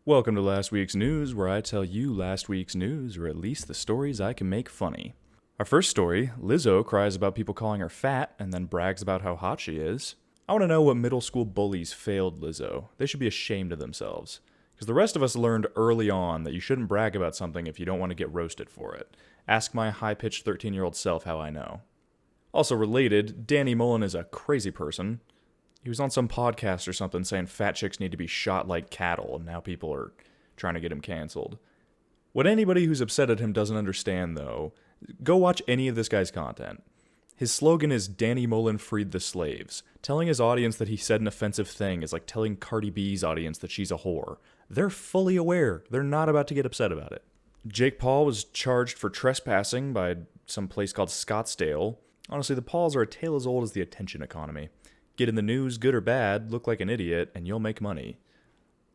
Welcome to last week's news, where I tell you last week's news, or at least the stories I can make funny. Our first story, Lizzo cries about people calling her fat and then brags about how hot she is. I want to know what middle school bullies failed Lizzo. They should be ashamed of themselves. Because the rest of us learned early on that you shouldn't brag about something if you don't want to get roasted for it. Ask my high-pitched 13-year-old self how I know. Also related, Danny Mullen is a crazy person. He was on some podcast or something saying fat chicks need to be shot like cattle, and now people are trying to get him canceled. What anybody who's upset at him doesn't understand, though, go watch any of this guy's content. His slogan is Danny Mullen freed the slaves. Telling his audience that he said an offensive thing is like telling Cardi B's audience that she's a whore. They're fully aware. They're not about to get upset about it. Jake Paul was charged for trespassing by some place called Scottsdale. Honestly, the Pauls are a tale as old as the attention economy. Get in the news, good or bad, look like an idiot, and you'll make money.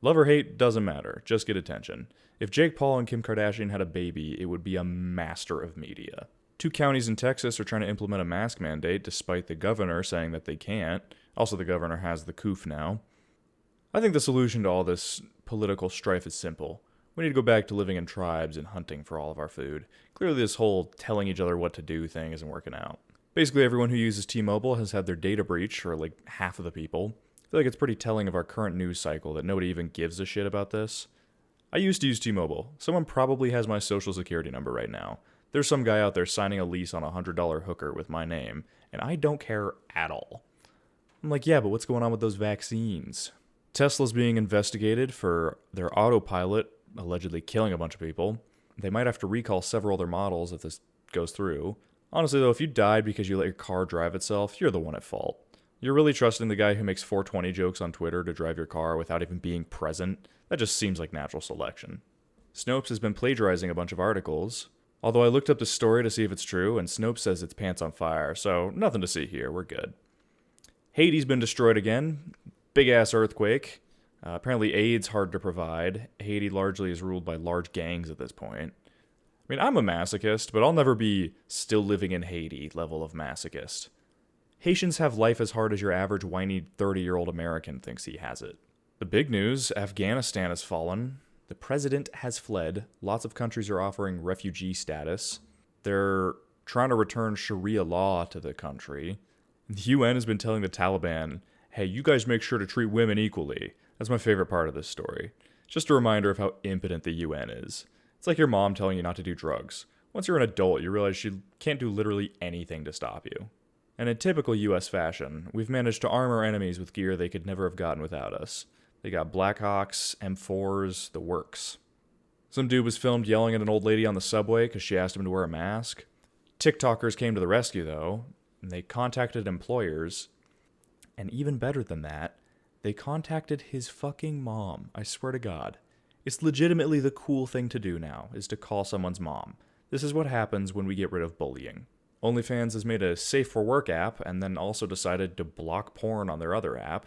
Love or hate, doesn't matter. Just get attention. If Jake Paul and Kim Kardashian had a baby, it would be a master of media. 2 counties in Texas are trying to implement a mask mandate, despite the governor saying that they can't. Also, the governor has the coof now. I think the solution to all this political strife is simple. We need to go back to living in tribes and hunting for all of our food. Clearly, this whole telling each other what to do thing isn't working out. Basically, everyone who uses T-Mobile has had their data breached, or like half of the people. I feel like it's pretty telling of our current news cycle that nobody even gives a shit about this. I used to use T-Mobile. Someone probably has my social security number right now. There's some guy out there signing a lease on a $100 hooker with my name, and I don't care at all. I'm like, yeah, but what's going on with those vaccines? Tesla's being investigated for their autopilot allegedly killing a bunch of people. They might have to recall several other models if this goes through. Honestly, though, if you died because you let your car drive itself, you're the one at fault. You're really trusting the guy who makes 420 jokes on Twitter to drive your car without even being present? That just seems like natural selection. Snopes has been plagiarizing a bunch of articles, although I looked up the story to see if it's true, and Snopes says it's pants on fire, so nothing to see here, we're good. Haiti's been destroyed again. Big-ass earthquake. Apparently aid's hard to provide. Haiti largely is ruled by large gangs at this point. I mean, I'm a masochist, but I'll never be still living in Haiti level of masochist. Haitians have life as hard as your average whiny 30-year-old American thinks he has it. The big news, Afghanistan has fallen. The president has fled. Lots of countries are offering refugee status. They're trying to return Sharia law to the country. The UN has been telling the Taliban, hey, you guys make sure to treat women equally. That's my favorite part of this story. Just a reminder of how impotent the UN is. It's like your mom telling you not to do drugs. Once you're an adult, you realize she can't do literally anything to stop you. And in typical US fashion, we've managed to arm our enemies with gear they could never have gotten without us. They got Blackhawks, M4s, the works. Some dude was filmed yelling at an old lady on the subway because she asked him to wear a mask. TikTokers came to the rescue, though, and they contacted employers. And even better than that, they contacted his fucking mom, I swear to God. It's legitimately the cool thing to do now, is to call someone's mom. This is what happens when we get rid of bullying. OnlyFans has made a safe-for-work app, and then also decided to block porn on their other app.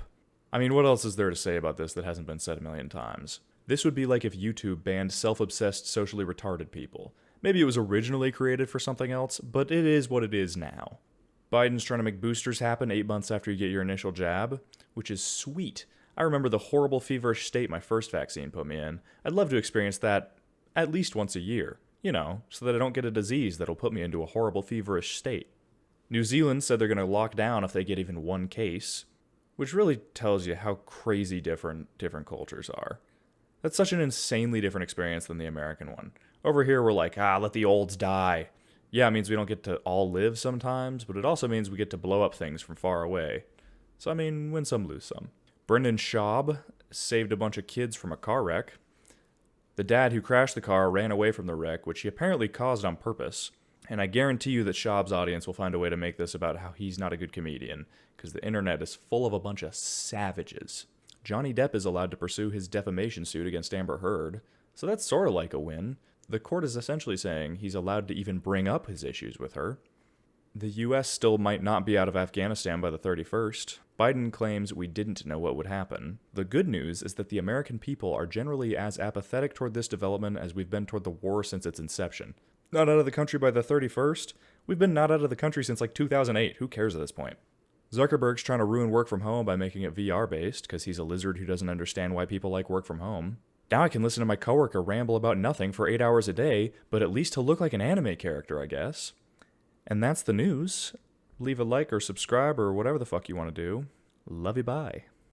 I mean, what else is there to say about this that hasn't been said a million times? This would be like if YouTube banned self-obsessed, socially retarded people. Maybe it was originally created for something else, but it is what it is now. Biden's trying to make boosters happen 8 months after you get your initial jab, which is sweet. I remember the horrible feverish state my first vaccine put me in. I'd love to experience that at least once a year, so that I don't get a disease that'll put me into a horrible feverish state. New Zealand said they're going to lock down if they get even one case, which really tells you how crazy different cultures are. That's such an insanely different experience than the American one. Over here, we're like, let the olds die. Yeah, it means we don't get to all live sometimes, but it also means we get to blow up things from far away. So, I mean, win some, lose some. Brendan Schaub saved a bunch of kids from a car wreck. The dad who crashed the car ran away from the wreck, which he apparently caused on purpose. And I guarantee you that Schaub's audience will find a way to make this about how he's not a good comedian, because the internet is full of a bunch of savages. Johnny Depp is allowed to pursue his defamation suit against Amber Heard, so that's sort of like a win. The court is essentially saying he's allowed to even bring up his issues with her. The US still might not be out of Afghanistan by the 31st. Biden claims we didn't know what would happen. The good news is that the American people are generally as apathetic toward this development as we've been toward the war since its inception. Not out of the country by the 31st? We've been not out of the country since like 2008. Who cares at this point? Zuckerberg's trying to ruin work from home by making it VR-based, because he's a lizard who doesn't understand why people like work from home. Now I can listen to my coworker ramble about nothing for 8 hours a day, but at least he'll look like an anime character, I guess. And that's the news. Leave a like or subscribe or whatever the fuck you want to do. Love you, bye.